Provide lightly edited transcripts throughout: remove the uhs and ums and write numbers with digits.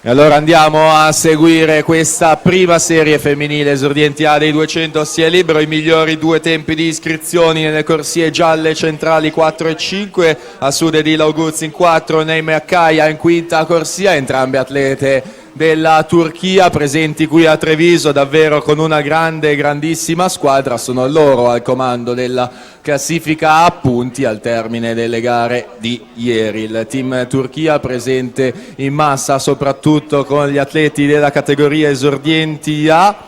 E allora andiamo a seguire questa prima serie femminile esordienti A dei 200 sia libero. I migliori due tempi di iscrizioni nelle corsie gialle centrali 4 e 5, a sud Edila Oguz in 4, Neime Akkaia in quinta corsia, entrambe atlete della Turchia presenti qui a Treviso, davvero con una grandissima squadra. Sono loro al comando della classifica a punti al termine delle gare di ieri. Il team Turchia presente in massa soprattutto con gli atleti della categoria esordienti A.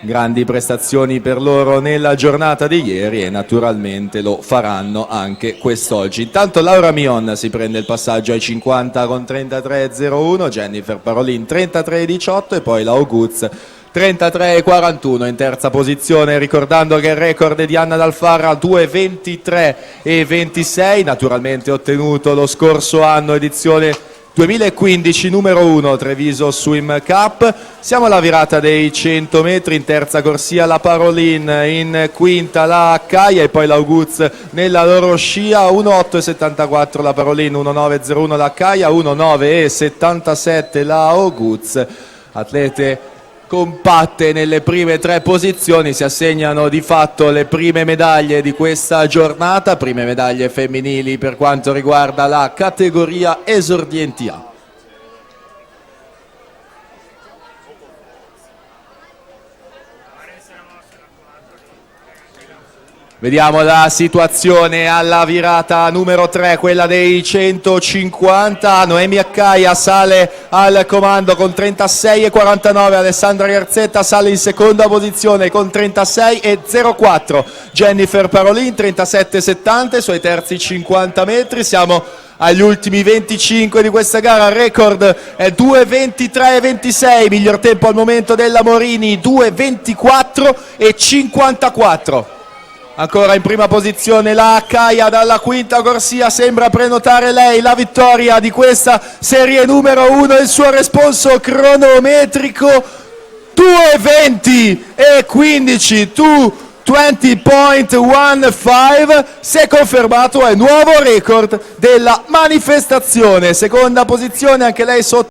Grandi prestazioni per loro nella giornata di ieri e naturalmente lo faranno anche quest'oggi. Intanto Laura Mion si prende il passaggio ai 50 con 33,01, Jennifer Parolin 33,18 e poi la Oguz 33,41 in terza posizione, ricordando che il record è di Anna Dalfarra 2,23,26, naturalmente ottenuto lo scorso anno, edizione 2015, numero 1 Treviso Swim Cup. Siamo alla virata dei 100 metri, in terza corsia la Parolin, in quinta la Akkaia e poi la Oguz nella loro scia. 1,8,74 la Parolin, 1,9,01 la Akkaia, 1,9,77 la Oguz. Atlete compatte nelle prime tre posizioni, si assegnano di fatto le prime medaglie di questa giornata, prime medaglie femminili per quanto riguarda la categoria esordienti A. Vediamo la situazione alla virata numero 3, quella dei 150. Noemi Akkaia sale al comando con 36,49, Alessandra Garzetta sale in seconda posizione con 36,04, Jennifer Parolin 37,70 i suoi terzi 50 metri. Siamo agli ultimi 25 di questa gara, il record è 2,23,26, miglior tempo al momento della Morini 2,24,54. Ancora in prima posizione la Akkaia dalla quinta corsia, sembra prenotare lei la vittoria di questa serie numero 1, il suo responso cronometrico 2,20,15, 2:20.15, se confermato è nuovo record della manifestazione. Seconda posizione anche lei sotto